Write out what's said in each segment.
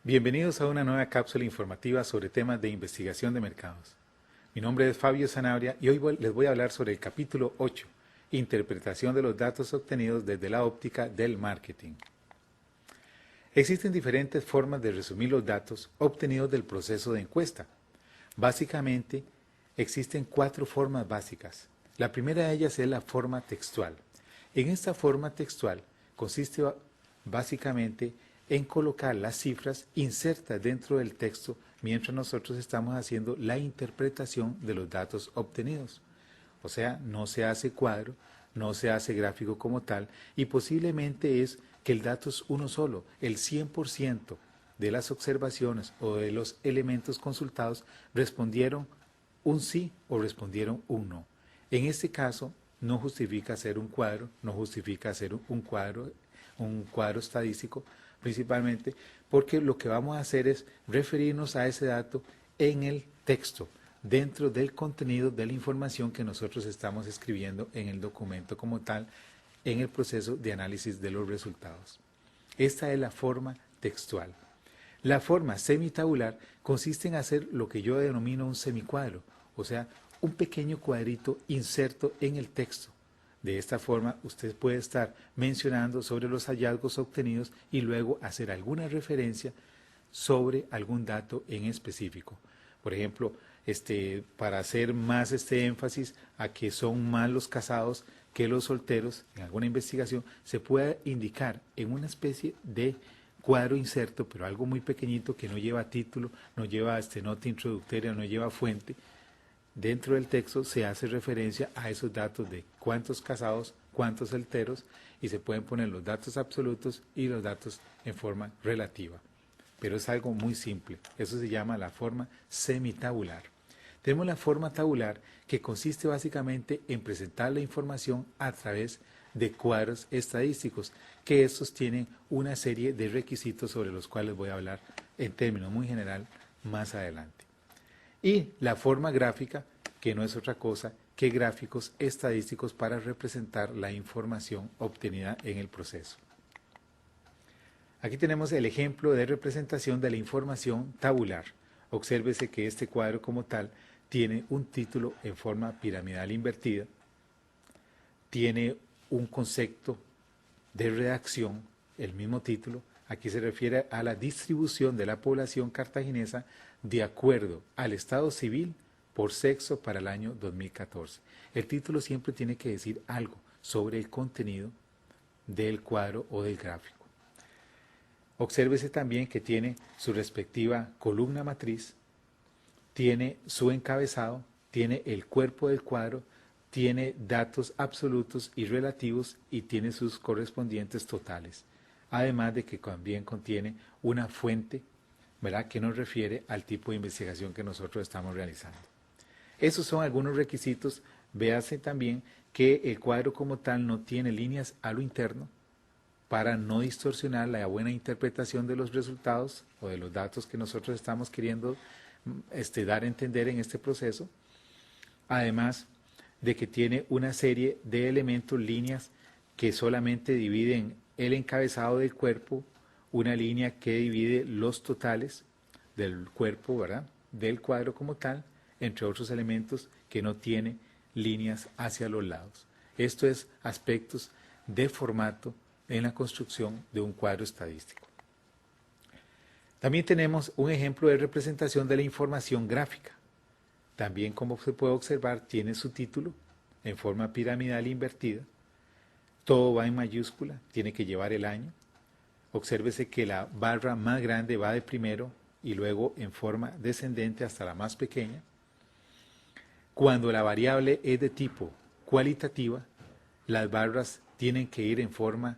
Bienvenidos a una nueva cápsula informativa sobre temas de investigación de mercados. Mi nombre es Fabio Sanabria y hoy les voy a hablar sobre el capítulo 8, Interpretación de los datos obtenidos desde la óptica del marketing. Existen diferentes formas de resumir los datos obtenidos del proceso de encuesta. Básicamente, existen 4 formas básicas. La primera de ellas es la forma textual. En esta forma textual consiste básicamente en colocar las cifras insertas dentro del texto mientras nosotros estamos haciendo la interpretación de los datos obtenidos. O sea, no se hace cuadro, no se hace gráfico como tal y posiblemente es que el dato es uno solo, el 100% de las observaciones o de los elementos consultados respondieron un sí o respondieron un no. En este caso, no justifica hacer un cuadro, no justifica hacer un cuadro estadístico, principalmente porque lo que vamos a hacer es referirnos a ese dato en el texto, dentro del contenido de la información que nosotros estamos escribiendo en el documento como tal, en el proceso de análisis de los resultados. Esta es la forma textual. La forma semitabular consiste en hacer lo que yo denomino un semicuadro, o sea, un pequeño cuadrito inserto en el texto. De esta forma, usted puede estar mencionando sobre los hallazgos obtenidos y luego hacer alguna referencia sobre algún dato en específico. Por ejemplo, para hacer más énfasis a que son más los casados que los solteros, en alguna investigación, se puede indicar en una especie de cuadro inserto, pero algo muy pequeñito que no lleva título, no lleva nota introductoria, no lleva fuente. Dentro del texto se hace referencia a esos datos de cuántos casados, cuántos solteros y se pueden poner los datos absolutos y los datos en forma relativa. Pero es algo muy simple, eso se llama la forma semitabular. Tenemos la forma tabular que consiste básicamente en presentar la información a través de cuadros estadísticos, que estos tienen una serie de requisitos sobre los cuales voy a hablar en términos muy general más adelante. Y la forma gráfica, que no es otra cosa que gráficos estadísticos para representar la información obtenida en el proceso. Aquí tenemos el ejemplo de representación de la información tabular. Obsérvese que este cuadro como tal tiene un título en forma piramidal invertida, tiene un concepto de redacción, el mismo título. Aquí se refiere a la distribución de la población cartaginesa de acuerdo al estado civil por sexo para el año 2014. El título siempre tiene que decir algo sobre el contenido del cuadro o del gráfico. Obsérvese también que tiene su respectiva columna matriz, tiene su encabezado, tiene el cuerpo del cuadro, tiene datos absolutos y relativos y tiene sus correspondientes totales. Además de que también contiene una fuente, ¿verdad?, que nos refiere al tipo de investigación que nosotros estamos realizando. Esos son algunos requisitos. Véase también que el cuadro como tal no tiene líneas a lo interno para no distorsionar la buena interpretación de los resultados o de los datos que nosotros estamos queriendo dar a entender en este proceso. Además de que tiene una serie de elementos, líneas que solamente dividen el encabezado del cuerpo, una línea que divide los totales del cuerpo, ¿verdad?, del cuadro como tal, entre otros elementos que no tiene líneas hacia los lados. Esto es aspectos de formato en la construcción de un cuadro estadístico. También tenemos un ejemplo de representación de la información gráfica. También, como se puede observar, tiene su título en forma piramidal invertida. Todo va en mayúscula, tiene que llevar el año. Obsérvese que la barra más grande va de primero y luego en forma descendente hasta la más pequeña. Cuando la variable es de tipo cualitativa, las barras tienen que ir en forma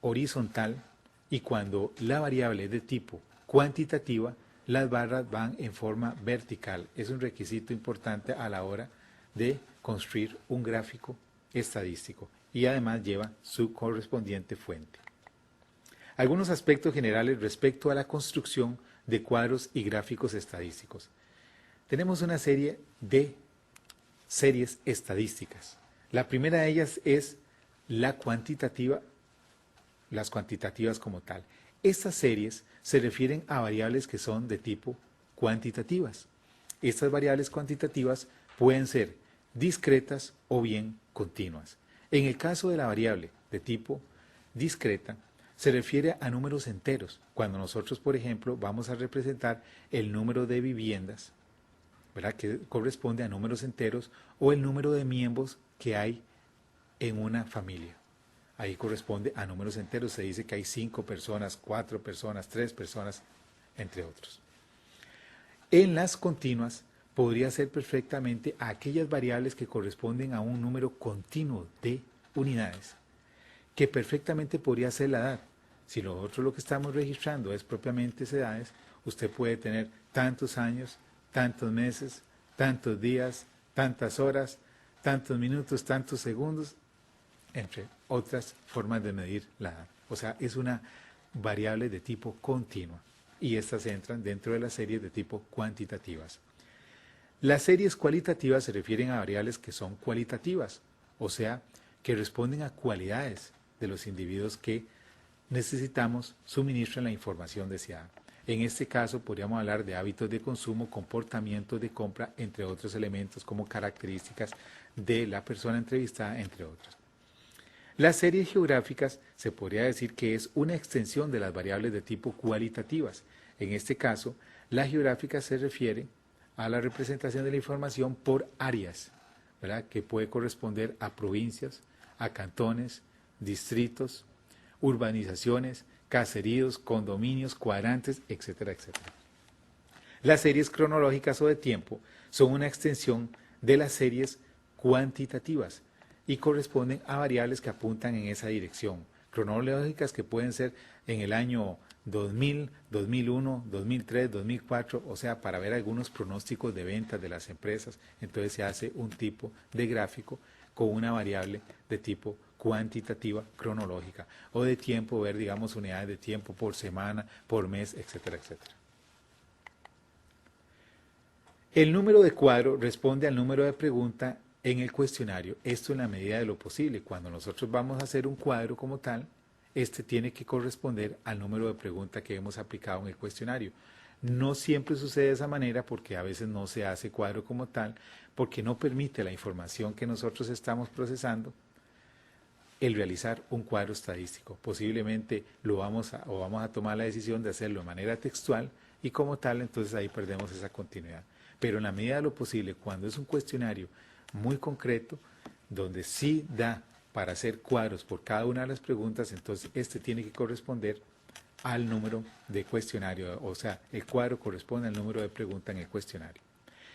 horizontal y cuando la variable es de tipo cuantitativa, las barras van en forma vertical. Es un requisito importante a la hora de construir un gráfico estadístico y además lleva su correspondiente fuente. Algunos aspectos generales respecto a la construcción de cuadros y gráficos estadísticos. Tenemos una serie de series estadísticas. La primera de ellas es la cuantitativa, las cuantitativas como tal. Estas series se refieren a variables que son de tipo cuantitativas. Estas variables cuantitativas pueden ser discretas o bien continuas. En el caso de la variable de tipo discreta, se refiere a números enteros. Cuando nosotros, por ejemplo, vamos a representar el número de viviendas, ¿verdad?, que corresponde a números enteros, o el número de miembros que hay en una familia. Ahí corresponde a números enteros. Se dice que hay 5 personas, 4 personas, 3 personas, entre otros. En las continuas podría ser perfectamente a aquellas variables que corresponden a un número continuo de unidades, que perfectamente podría ser la edad. Si nosotros lo que estamos registrando es propiamente edades, usted puede tener tantos años, tantos meses, tantos días, tantas horas, tantos minutos, tantos segundos, entre otras formas de medir la edad. O sea, es una variable de tipo continua y estas entran dentro de las series de tipo cuantitativas. Las series cualitativas se refieren a variables que son cualitativas, o sea, que responden a cualidades de los individuos que necesitamos suministran la información deseada. En este caso podríamos hablar de hábitos de consumo, comportamientos de compra, entre otros elementos como características de la persona entrevistada, entre otros. Las series geográficas se podría decir que es una extensión de las variables de tipo cualitativas. En este caso, la geográfica se refiere a la representación de la información por áreas, ¿verdad?, que puede corresponder a provincias, a cantones, distritos, urbanizaciones, caseríos, condominios, cuadrantes, etcétera, etcétera. Las series cronológicas o de tiempo son una extensión de las series cuantitativas y corresponden a variables que apuntan en esa dirección. Cronológicas que pueden ser en el año 2000, 2001, 2003, 2004, o sea, para ver algunos pronósticos de ventas de las empresas. Entonces se hace un tipo de gráfico con una variable de tipo cuantitativa cronológica, o de tiempo, ver, digamos, unidades de tiempo por semana, por mes, etcétera, etcétera. El número de cuadro responde al número de pregunta en el cuestionario, esto en la medida de lo posible. Cuando nosotros vamos a hacer un cuadro como tal, este tiene que corresponder al número de pregunta que hemos aplicado en el cuestionario. No siempre sucede de esa manera porque a veces no se hace cuadro como tal, porque no permite la información que nosotros estamos procesando el realizar un cuadro estadístico. Posiblemente vamos a tomar la decisión de hacerlo de manera textual y como tal, entonces ahí perdemos esa continuidad. Pero en la medida de lo posible, cuando es un cuestionario muy concreto, donde sí da para hacer cuadros por cada una de las preguntas, entonces este tiene que corresponder al número de cuestionario, o sea, el cuadro corresponde al número de pregunta en el cuestionario.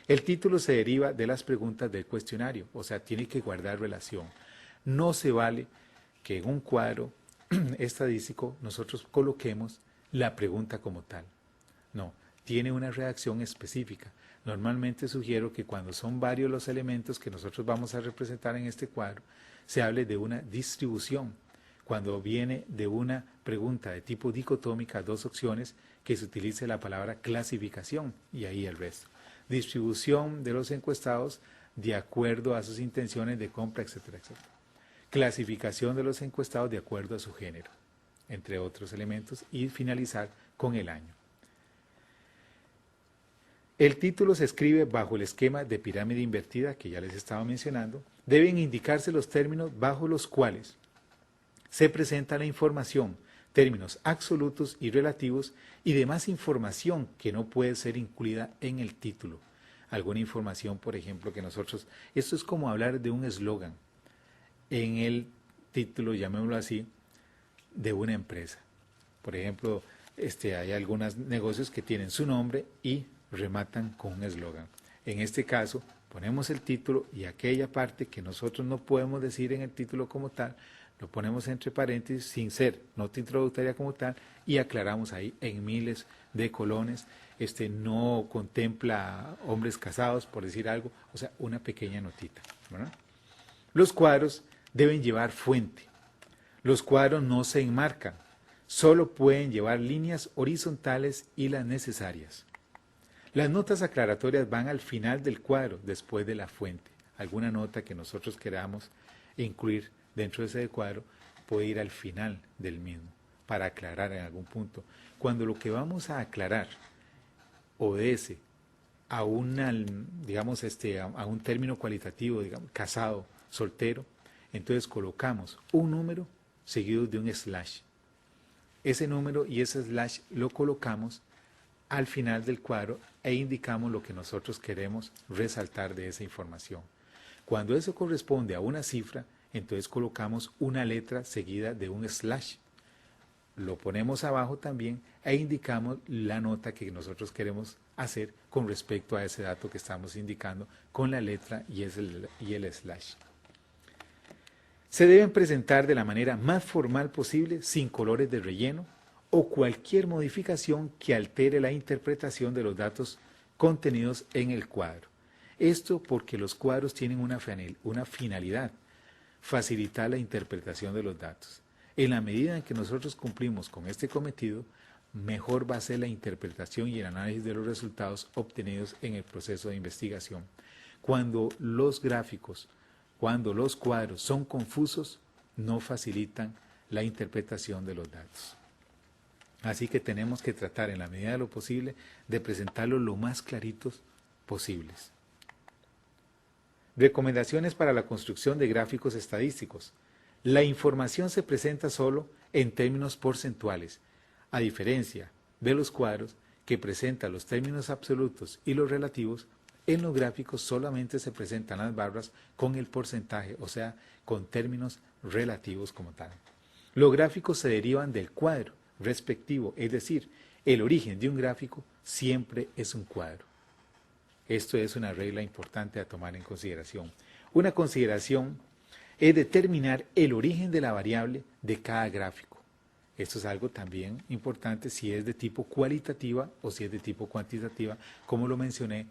El título se deriva de las preguntas del cuestionario, o sea, tiene que guardar relación. No se vale que en un cuadro estadístico nosotros coloquemos la pregunta como tal. No, tiene una redacción específica. Normalmente sugiero que cuando son varios los elementos que nosotros vamos a representar en este cuadro, se hable de una distribución. Cuando viene de una pregunta de tipo dicotómica, 2 opciones, que se utilice la palabra clasificación y ahí el resto. Distribución de los encuestados de acuerdo a sus intenciones de compra, etcétera, etcétera. Clasificación de los encuestados de acuerdo a su género, entre otros elementos, y finalizar con el año. El título se escribe bajo el esquema de pirámide invertida que ya les estaba mencionando. Deben indicarse los términos bajo los cuales se presenta la información, términos absolutos y relativos y demás información que no puede ser incluida en el título. Alguna información, por ejemplo, que nosotros... Esto es como hablar de un eslogan en el título, llamémoslo así, de una empresa. Por ejemplo, hay algunos negocios que tienen su nombre y rematan con un eslogan. En este caso, ponemos el título y aquella parte que nosotros no podemos decir en el título como tal, lo ponemos entre paréntesis sin ser nota introductoria como tal y aclaramos ahí en miles de colones, no contempla hombres casados, por decir algo, o sea, una pequeña notita, ¿verdad? Los cuadros deben llevar fuente. Los cuadros no se enmarcan, solo pueden llevar líneas horizontales y las necesarias. Las notas aclaratorias van al final del cuadro, después de la fuente. Alguna nota que nosotros queramos incluir dentro de ese cuadro puede ir al final del mismo. para aclarar en algún punto. Cuando lo que vamos a aclarar obedece a digamos, a un término cualitativo, digamos, casado, soltero, entonces colocamos un número seguido de un slash. Ese número y ese slash lo colocamos al final del cuadro e indicamos lo que nosotros queremos resaltar de esa información. Cuando eso corresponde a una cifra, entonces colocamos una letra seguida de un slash. Lo ponemos abajo también e indicamos la nota que nosotros queremos hacer con respecto a ese dato que estamos indicando con la letra y el slash. Se deben presentar de la manera más formal posible, sin colores de relleno o cualquier modificación que altere la interpretación de los datos contenidos en el cuadro. Esto porque los cuadros tienen una finalidad, facilitar la interpretación de los datos. En la medida en que nosotros cumplimos con este cometido, mejor va a ser la interpretación y el análisis de los resultados obtenidos en el proceso de investigación. Cuando los cuadros son confusos, no facilitan la interpretación de los datos. Así que tenemos que tratar en la medida de lo posible de presentarlos lo más claritos posibles. Recomendaciones para la construcción de gráficos estadísticos. La información se presenta solo en términos porcentuales, a diferencia de los cuadros que presentan los términos absolutos y los relativos. En los gráficos solamente se presentan las barras con el porcentaje, o sea, con términos relativos como tal. Los gráficos se derivan del cuadro respectivo, es decir, el origen de un gráfico siempre es un cuadro. Esto es una regla importante a tomar en consideración. Una consideración es determinar el origen de la variable de cada gráfico. Esto es algo también importante si es de tipo cualitativa o si es de tipo cuantitativa, como lo mencioné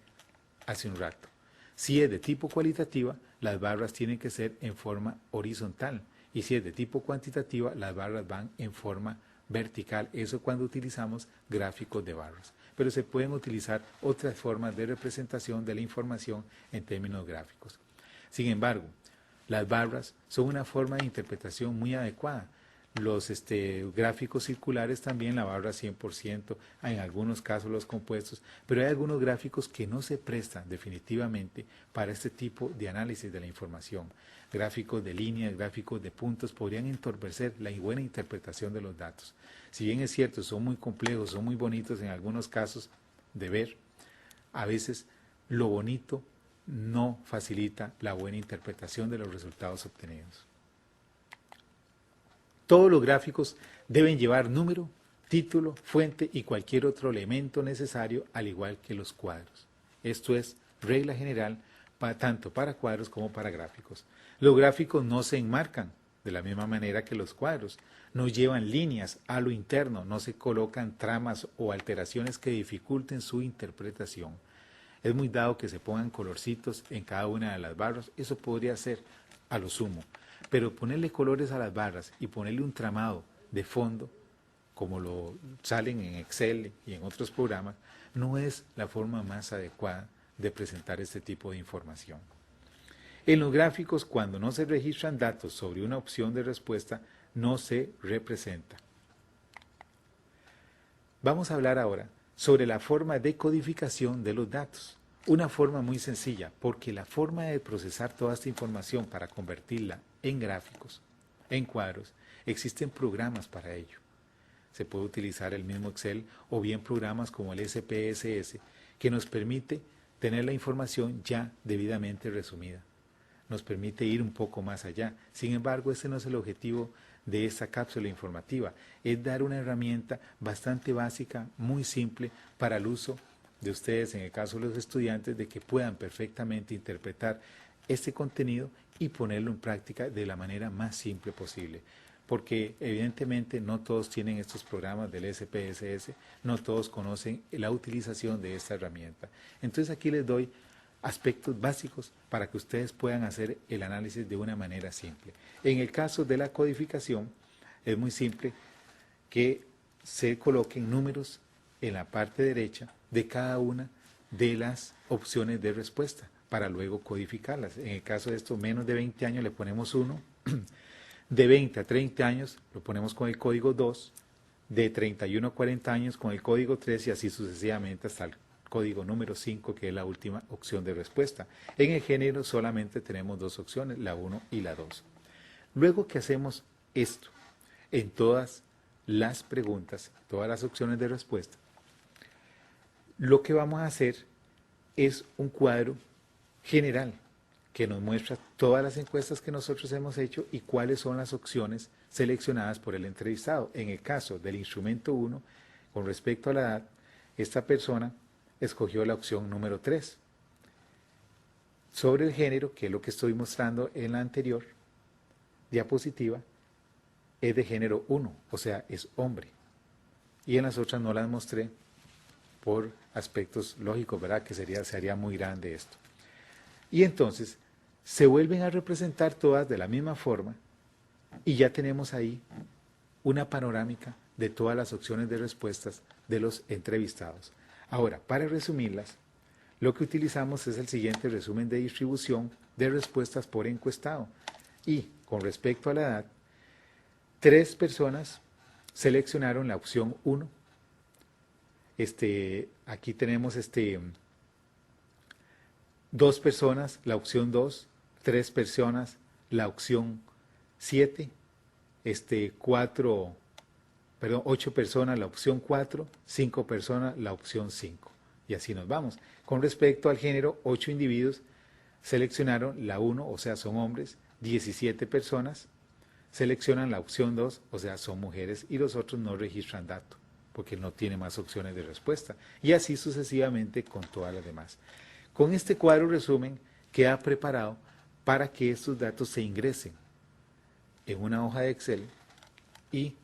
hace un rato. Si es de tipo cualitativa, las barras tienen que ser en forma horizontal, y si es de tipo cuantitativa, las barras van en forma vertical. Eso cuando utilizamos gráficos de barras. Pero se pueden utilizar otras formas de representación de la información en términos gráficos. Sin embargo, las barras son una forma de interpretación muy adecuada. Los gráficos circulares también, la barra 100%, en algunos casos los compuestos, pero hay algunos gráficos que no se prestan definitivamente para este tipo de análisis de la información. Gráficos de líneas, gráficos de puntos podrían entorpecer la buena interpretación de los datos. Si bien es cierto, son muy complejos, son muy bonitos en algunos casos de ver, a veces lo bonito no facilita la buena interpretación de los resultados obtenidos. Todos los gráficos deben llevar número, título, fuente y cualquier otro elemento necesario, al igual que los cuadros. Esto es regla general tanto para cuadros como para gráficos. Los gráficos no se enmarcan de la misma manera que los cuadros, no llevan líneas a lo interno, no se colocan tramas o alteraciones que dificulten su interpretación. Es muy dado que se pongan colorcitos en cada una de las barras, eso podría ser a lo sumo. Pero ponerle colores a las barras y ponerle un tramado de fondo, como lo salen en Excel y en otros programas, no es la forma más adecuada de presentar este tipo de información. En los gráficos, cuando no se registran datos sobre una opción de respuesta, no se representa. Vamos a hablar ahora sobre la forma de codificación de los datos. Una forma muy sencilla, porque la forma de procesar toda esta información para convertirla en gráficos, en cuadros, existen programas para ello. Se puede utilizar el mismo Excel o bien programas como el SPSS, que nos permite tener la información ya debidamente resumida. Nos permite ir un poco más allá. Sin embargo, ese no es el objetivo de esta cápsula informativa. Es dar una herramienta bastante básica, muy simple, para el uso de ustedes, en el caso de los estudiantes, de que puedan perfectamente interpretar este contenido y ponerlo en práctica de la manera más simple posible. Porque evidentemente no todos tienen estos programas del SPSS, no todos conocen la utilización de esta herramienta. Entonces aquí les doy aspectos básicos para que ustedes puedan hacer el análisis de una manera simple. En el caso de la codificación, es muy simple que se coloquen números en la parte derecha de cada una de las opciones de respuesta para luego codificarlas. En el caso de esto, menos de 20 años le ponemos 1, de 20 a 30 años lo ponemos con el código 2, de 31 a 40 años con el código 3 y así sucesivamente hasta el código número 5, que es la última opción de respuesta. En el género solamente tenemos dos opciones, la 1 y la 2. Luego que hacemos esto en todas las preguntas, todas las opciones de respuesta, lo que vamos a hacer es un cuadro general que nos muestra todas las encuestas que nosotros hemos hecho y cuáles son las opciones seleccionadas por el entrevistado. En el caso del instrumento 1, con respecto a la edad, esta persona escogió la opción número 3. Sobre el género, que es lo que estoy mostrando en la anterior diapositiva, es de género 1, o sea, es hombre. Y en las otras no las mostré por aspectos lógicos, ¿verdad? Que sería muy grande esto. Y entonces se vuelven a representar todas de la misma forma y ya tenemos ahí una panorámica de todas las opciones de respuestas de los entrevistados. Ahora, para resumirlas, lo que utilizamos es el siguiente resumen de distribución de respuestas por encuestado. Y con respecto a la edad, 3 personas seleccionaron la opción 1. Aquí tenemos 2 personas la opción 2, 3 personas la opción 7, 8 personas la opción 4, 5 personas la opción 5. Y así nos vamos. Con respecto al género, 8 individuos seleccionaron la 1, o sea, son hombres, 17 personas seleccionan la opción 2, o sea, son mujeres, y los otros no registran dato, porque no tiene más opciones de respuesta. Y así sucesivamente con todas las demás. Con este cuadro resumen queda preparado para que estos datos se ingresen en una hoja de Excel y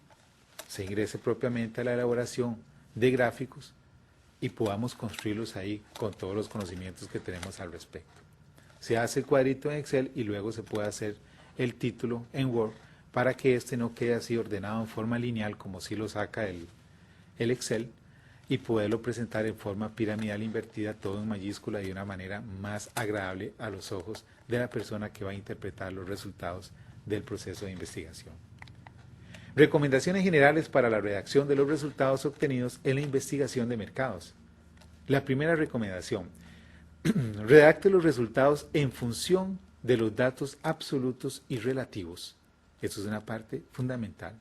se ingrese propiamente a la elaboración de gráficos y podamos construirlos ahí con todos los conocimientos que tenemos al respecto. Se hace el cuadrito en Excel y luego se puede hacer el título en Word para que este no quede así ordenado en forma lineal como si lo saca el Excel, y poderlo presentar en forma piramidal invertida, todo en mayúscula y de una manera más agradable a los ojos de la persona que va a interpretar los resultados del proceso de investigación. Recomendaciones generales para la redacción de los resultados obtenidos en la investigación de mercados. La primera recomendación: redacte los resultados en función de los datos absolutos y relativos. Eso es una parte fundamental.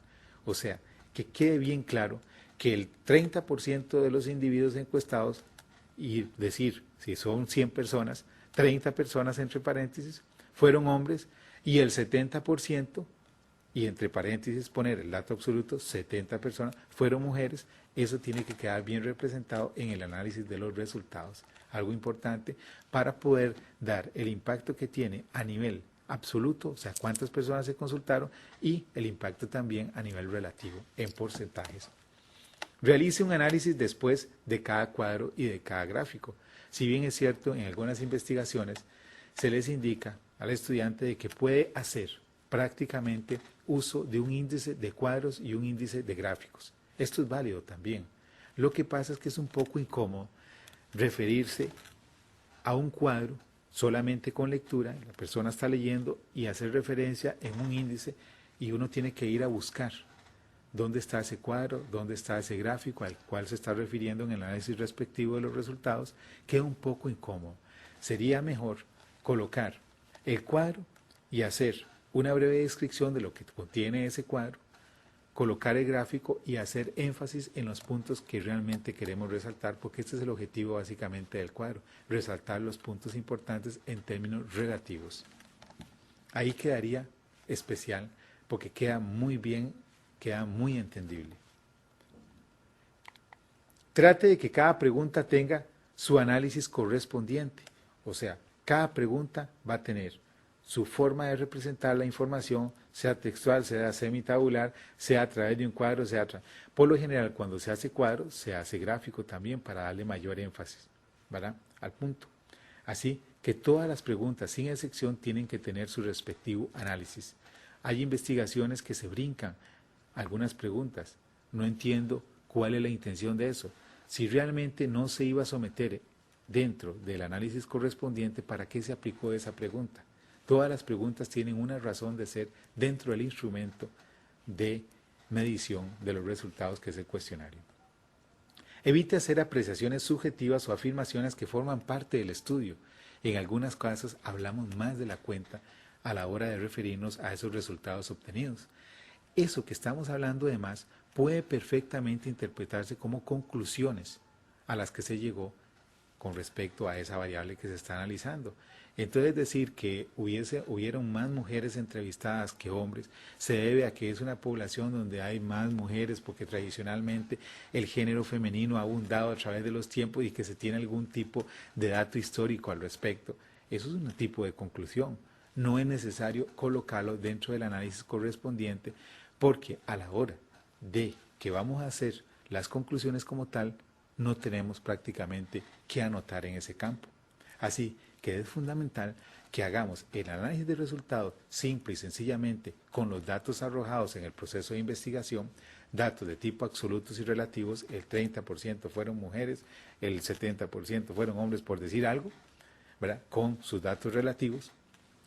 O sea, que quede bien claro que el 30% de los individuos encuestados, y decir, si son 100 personas, 30 personas entre paréntesis, fueron hombres, y el 70%, y entre paréntesis poner el dato absoluto, 70 personas, fueron mujeres. Eso tiene que quedar bien representado en el análisis de los resultados. Algo importante para poder dar el impacto que tiene a nivel absoluto, o sea, cuántas personas se consultaron, y el impacto también a nivel relativo, en porcentajes. Realice un análisis después de cada cuadro y de cada gráfico. Si bien es cierto, en algunas investigaciones se les indica al estudiante de que puede hacer prácticamente uso de un índice de cuadros y un índice de gráficos. Esto es válido también. Lo que pasa es que es un poco incómodo referirse a un cuadro solamente con lectura, la persona está leyendo, y hacer referencia en un índice, y uno tiene que ir a buscar dónde está ese cuadro, dónde está ese gráfico al cual se está refiriendo en el análisis respectivo de los resultados. Queda un poco incómodo. Sería mejor colocar el cuadro y hacer una breve descripción de lo que contiene ese cuadro, colocar el gráfico y hacer énfasis en los puntos que realmente queremos resaltar, porque este es el objetivo básicamente del cuadro, resaltar los puntos importantes en términos relativos. Ahí quedaría especial, porque queda muy bien, queda muy entendible. Trate de que cada pregunta tenga su análisis correspondiente, o sea, cada pregunta va a tener su forma de representar la información, sea textual, sea semitabular, sea a través de un cuadro, por lo general, cuando se hace cuadro, se hace gráfico también para darle mayor énfasis, ¿verdad?, al punto. Así que todas las preguntas, sin excepción, tienen que tener su respectivo análisis. Hay investigaciones que se brincan algunas preguntas. No entiendo cuál es la intención de eso. Si realmente no se iba a someter dentro del análisis correspondiente, ¿para qué se aplicó esa pregunta? Todas las preguntas tienen una razón de ser dentro del instrumento de medición de los resultados que es el cuestionario. Evite hacer apreciaciones subjetivas o afirmaciones que forman parte del estudio. En algunos casos hablamos más de la cuenta a la hora de referirnos a esos resultados obtenidos. Eso que estamos hablando además puede perfectamente interpretarse como conclusiones a las que se llegó con respecto a esa variable que se está analizando. Entonces decir que hubieron más mujeres entrevistadas que hombres se debe a que es una población donde hay más mujeres porque tradicionalmente el género femenino ha abundado a través de los tiempos y que se tiene algún tipo de dato histórico al respecto. Eso es un tipo de conclusión. No es necesario colocarlo dentro del análisis correspondiente porque a la hora de que vamos a hacer las conclusiones como tal, no tenemos prácticamente que anotar en ese campo. Así que es fundamental que hagamos el análisis de resultados simple y sencillamente con los datos arrojados en el proceso de investigación, datos de tipo absolutos y relativos, el 30% fueron mujeres, el 70% fueron hombres, por decir algo, ¿verdad? Con sus datos relativos,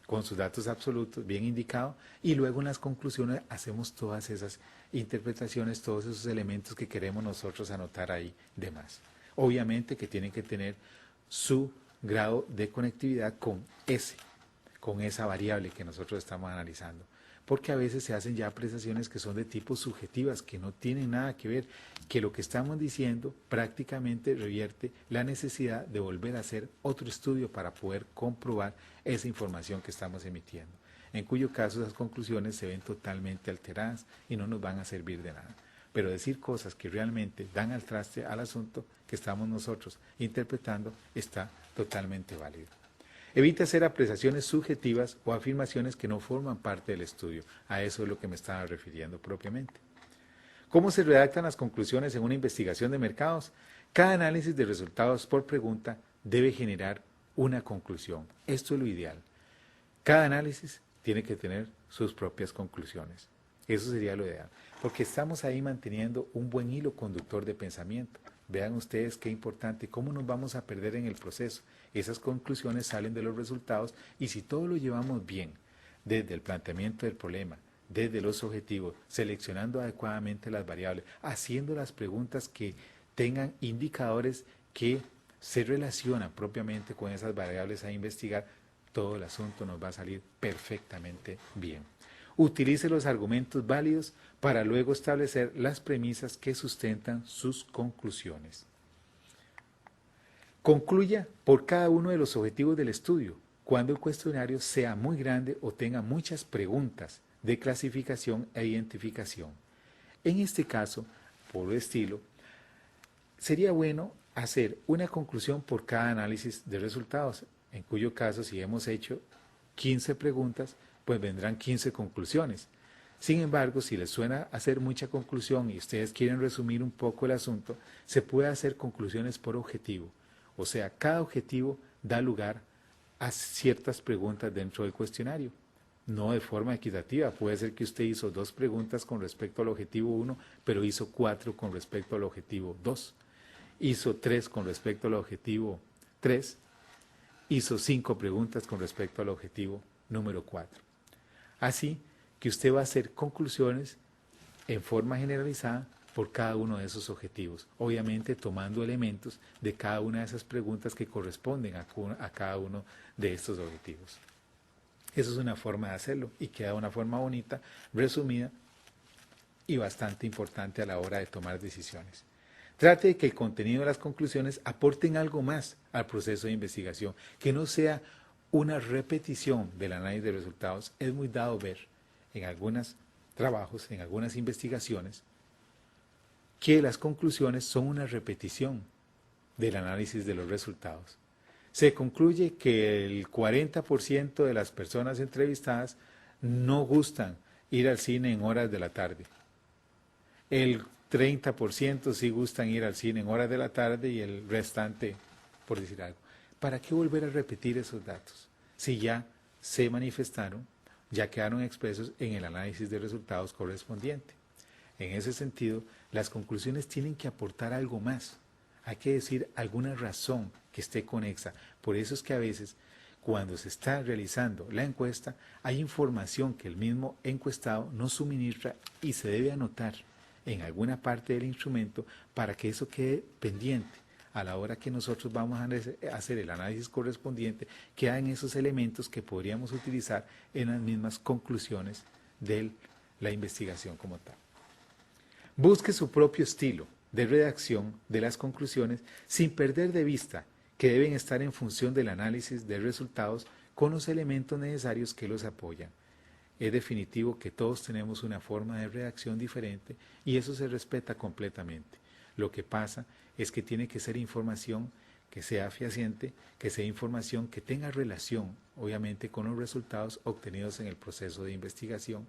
con sus datos absolutos bien indicados, y luego en las conclusiones hacemos todas esas interpretaciones, todos esos elementos que queremos nosotros anotar ahí de más. Obviamente que tienen que tener su grado de conectividad con esa variable que nosotros estamos analizando. Porque a veces se hacen ya apreciaciones que son de tipo subjetivas, que no tienen nada que ver, que lo que estamos diciendo prácticamente revierte la necesidad de volver a hacer otro estudio para poder comprobar esa información que estamos emitiendo, en cuyo caso esas conclusiones se ven totalmente alteradas y no nos van a servir de nada. Pero decir cosas que realmente dan al traste al asunto que estamos nosotros interpretando está totalmente válido. Evita hacer apreciaciones subjetivas o afirmaciones que no forman parte del estudio. A eso es lo que me estaba refiriendo propiamente. ¿Cómo se redactan las conclusiones en una investigación de mercados? Cada análisis de resultados por pregunta debe generar una conclusión. Esto es lo ideal. Cada análisis tiene que tener sus propias conclusiones. Eso sería lo ideal, porque estamos ahí manteniendo un buen hilo conductor de pensamiento. Vean ustedes qué importante, cómo nos vamos a perder en el proceso. Esas conclusiones salen de los resultados y si todo lo llevamos bien, desde el planteamiento del problema, desde los objetivos, seleccionando adecuadamente las variables, haciendo las preguntas que tengan indicadores que se relacionan propiamente con esas variables a investigar, todo el asunto nos va a salir perfectamente bien. Utilice los argumentos válidos para luego establecer las premisas que sustentan sus conclusiones. Concluya por cada uno de los objetivos del estudio, cuando el cuestionario sea muy grande o tenga muchas preguntas de clasificación e identificación. En este caso, por estilo, sería bueno hacer una conclusión por cada análisis de resultados, en cuyo caso si hemos hecho 15 preguntas, pues vendrán 15 conclusiones. Sin embargo, si les suena hacer mucha conclusión y ustedes quieren resumir un poco el asunto, se puede hacer conclusiones por objetivo. O sea, cada objetivo da lugar a ciertas preguntas dentro del cuestionario. No de forma equitativa. Puede ser que usted hizo 2 preguntas con respecto al objetivo 1, pero hizo 4 con respecto al objetivo 2. Hizo 3 con respecto al objetivo 3. Hizo 5 preguntas con respecto al objetivo número 4. Así que usted va a hacer conclusiones en forma generalizada por cada uno de esos objetivos, obviamente tomando elementos de cada una de esas preguntas que corresponden a cada uno de estos objetivos. Eso es una forma de hacerlo y queda de una forma bonita, resumida y bastante importante a la hora de tomar decisiones. Trate de que el contenido de las conclusiones aporten algo más al proceso de investigación, que no sea una repetición del análisis de resultados. Es muy dado ver en algunos trabajos, en algunas investigaciones, que las conclusiones son una repetición del análisis de los resultados. Se concluye que el 40% de las personas entrevistadas no gustan ir al cine en horas de la tarde. El 30% sí gustan ir al cine en horas de la tarde y el restante, por decir algo. ¿Para qué volver a repetir esos datos? Si ya se manifestaron, ya quedaron expresos en el análisis de resultados correspondiente. En ese sentido, las conclusiones tienen que aportar algo más. Hay que decir alguna razón que esté conexa. Por eso es que a veces, cuando se está realizando la encuesta, hay información que el mismo encuestado no suministra y se debe anotar en alguna parte del instrumento para que eso quede pendiente a la hora que nosotros vamos a hacer el análisis correspondiente, quedan esos elementos que podríamos utilizar en las mismas conclusiones de la investigación como tal. Busque su propio estilo de redacción de las conclusiones sin perder de vista que deben estar en función del análisis de resultados con los elementos necesarios que los apoyan. Es definitivo que todos tenemos una forma de redacción diferente y eso se respeta completamente. Lo que pasa es que tiene que ser información que sea fehaciente, que sea información que tenga relación, obviamente, con los resultados obtenidos en el proceso de investigación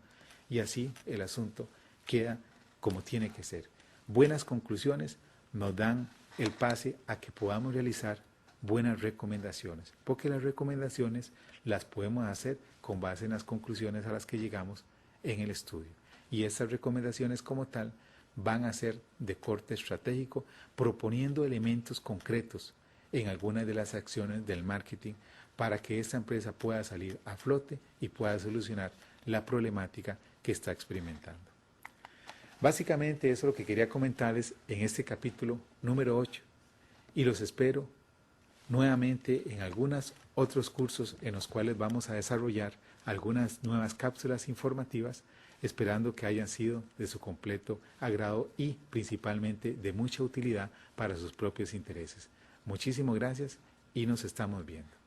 y así el asunto queda como tiene que ser. Buenas conclusiones nos dan el pase a que podamos realizar buenas recomendaciones, porque las recomendaciones las podemos hacer con base en las conclusiones a las que llegamos en el estudio. Y estas recomendaciones como tal van a ser de corte estratégico, proponiendo elementos concretos en algunas de las acciones del marketing para que esta empresa pueda salir a flote y pueda solucionar la problemática que está experimentando. Básicamente eso es lo que quería comentarles en este capítulo número 8 y los espero nuevamente en algunos otros cursos en los cuales vamos a desarrollar algunas nuevas cápsulas informativas, esperando que hayan sido de su completo agrado y principalmente de mucha utilidad para sus propios intereses. Muchísimas gracias y nos estamos viendo.